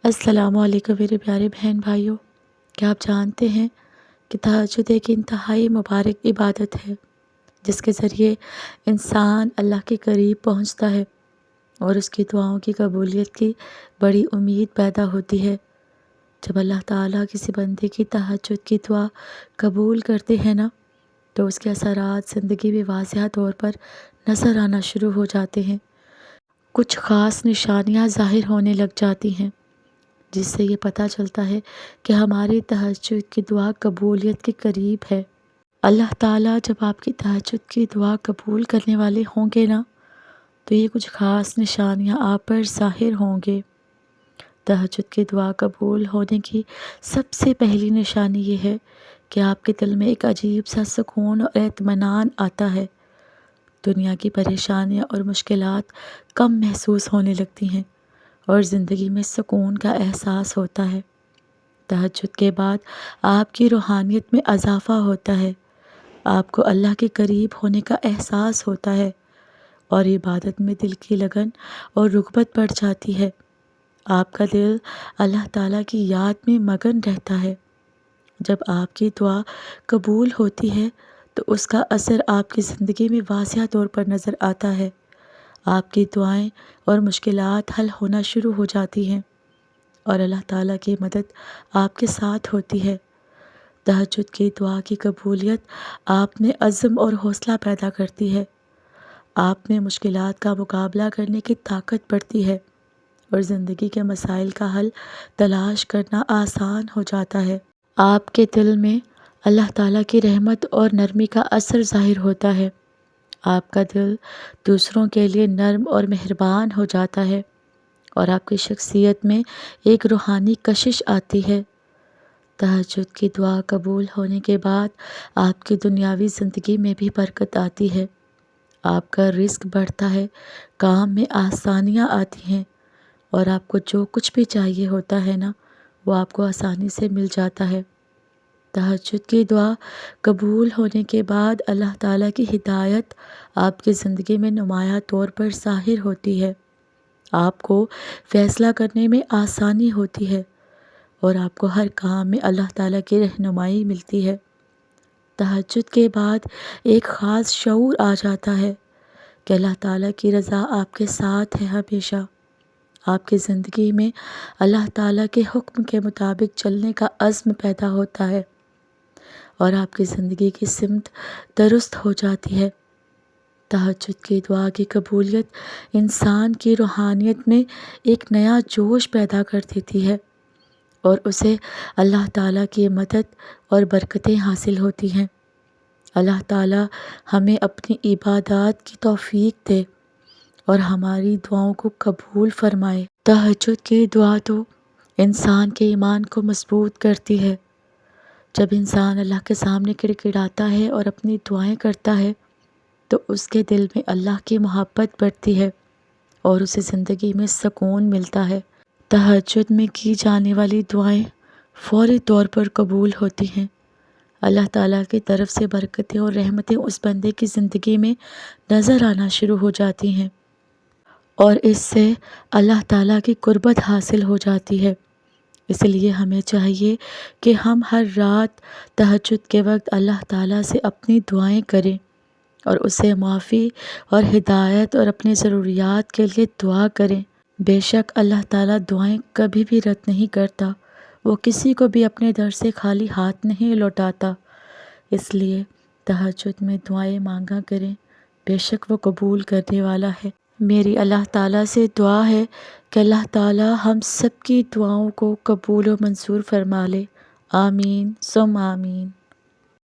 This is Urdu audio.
السلام علیکم میرے پیارے بہن بھائیوں، کیا آپ جانتے ہیں کہ تہجد ایک انتہائی مبارک عبادت ہے جس کے ذریعے انسان اللہ کے قریب پہنچتا ہے اور اس کی دعاؤں کی قبولیت کی بڑی امید پیدا ہوتی ہے۔ جب اللہ تعالیٰ کسی بندے کی تہجد کی دعا قبول کرتے ہیں نا، تو اس کے اثرات زندگی میں واضح طور پر نظر آنا شروع ہو جاتے ہیں۔ کچھ خاص نشانیاں ظاہر ہونے لگ جاتی ہیں جس سے یہ پتہ چلتا ہے کہ ہماری تہجد کی دعا قبولیت کے قریب ہے۔ اللہ تعالیٰ جب آپ کی تہجد کی دعا قبول کرنے والے ہوں گے نا، تو یہ کچھ خاص نشانیاں آپ پر ظاہر ہوں گے۔ تہجد کی دعا قبول ہونے کی سب سے پہلی نشانی یہ ہے کہ آپ کے دل میں ایک عجیب سا سکون اور اطمینان آتا ہے۔ دنیا کی پریشانیاں اور مشکلات کم محسوس ہونے لگتی ہیں اور زندگی میں سکون کا احساس ہوتا ہے۔ تہجد کے بعد آپ کی روحانیت میں اضافہ ہوتا ہے، آپ کو اللہ کے قریب ہونے کا احساس ہوتا ہے اور عبادت میں دل کی لگن اور رغبت بڑھ جاتی ہے۔ آپ کا دل اللہ تعالیٰ کی یاد میں مگن رہتا ہے۔ جب آپ کی دعا قبول ہوتی ہے تو اس کا اثر آپ کی زندگی میں واضح طور پر نظر آتا ہے۔ آپ کی دعائیں اور مشکلات حل ہونا شروع ہو جاتی ہیں اور اللہ تعالیٰ کی مدد آپ کے ساتھ ہوتی ہے۔ تہجد کی دعا کی قبولیت آپ میں عزم اور حوصلہ پیدا کرتی ہے۔ آپ میں مشکلات کا مقابلہ کرنے کی طاقت بڑھتی ہے اور زندگی کے مسائل کا حل تلاش کرنا آسان ہو جاتا ہے۔ آپ کے دل میں اللہ تعالیٰ کی رحمت اور نرمی کا اثر ظاہر ہوتا ہے۔ آپ کا دل دوسروں کے لیے نرم اور مہربان ہو جاتا ہے اور آپ کی شخصیت میں ایک روحانی کشش آتی ہے۔ تہجد کی دعا قبول ہونے کے بعد آپ کی دنیاوی زندگی میں بھی برکت آتی ہے۔ آپ کا رزق بڑھتا ہے، کام میں آسانیاں آتی ہیں اور آپ کو جو کچھ بھی چاہیے ہوتا ہے نا، وہ آپ کو آسانی سے مل جاتا ہے۔ تہجد کی دعا قبول ہونے کے بعد اللہ تعالیٰ کی ہدایت آپ کی زندگی میں نمایاں طور پر ظاہر ہوتی ہے۔ آپ کو فیصلہ کرنے میں آسانی ہوتی ہے اور آپ کو ہر کام میں اللہ تعالیٰ کی رہنمائی ملتی ہے۔ تہجد کے بعد ایک خاص شعور آ جاتا ہے کہ اللہ تعالیٰ کی رضا آپ کے ساتھ ہے ہمیشہ۔ آپ کی زندگی میں اللہ تعالیٰ کے حکم کے مطابق چلنے کا عزم پیدا ہوتا ہے اور آپ کی زندگی کی سمت درست ہو جاتی ہے۔ تہجد کی دعا کی قبولیت انسان کی روحانیت میں ایک نیا جوش پیدا کر دیتی ہے اور اسے اللہ تعالیٰ کی مدد اور برکتیں حاصل ہوتی ہیں۔ اللہ تعالیٰ ہمیں اپنی عبادات کی توفیق دے اور ہماری دعاؤں کو قبول فرمائے۔ تہجد کی دعا تو انسان کے ایمان کو مضبوط کرتی ہے۔ جب انسان اللہ کے سامنے کڑکڑاتا ہے اور اپنی دعائیں کرتا ہے تو اس کے دل میں اللہ کی محبت بڑھتی ہے اور اسے زندگی میں سکون ملتا ہے۔ تہجد میں کی جانے والی دعائیں فوری طور پر قبول ہوتی ہیں۔ اللہ تعالیٰ کی طرف سے برکتیں اور رحمتیں اس بندے کی زندگی میں نظر آنا شروع ہو جاتی ہیں اور اس سے اللہ تعالیٰ کی قربت حاصل ہو جاتی ہے۔ اس لیے ہمیں چاہیے کہ ہم ہر رات تہجد کے وقت اللہ تعالیٰ سے اپنی دعائیں کریں اور اسے معافی اور ہدایت اور اپنی ضروریات کے لیے دعا کریں۔ بے شک اللہ تعالیٰ دعائیں کبھی بھی رد نہیں کرتا، وہ کسی کو بھی اپنے در سے خالی ہاتھ نہیں لوٹاتا۔ اس لیے تہجد میں دعائیں مانگا کریں، بے شک وہ قبول کرنے والا ہے۔ میری اللہ تعالیٰ سے دعا ہے کہ اللہ تعالیٰ ہم سب کی دعاؤں کو قبول و منظور فرما لے۔ آمین ثم آمین۔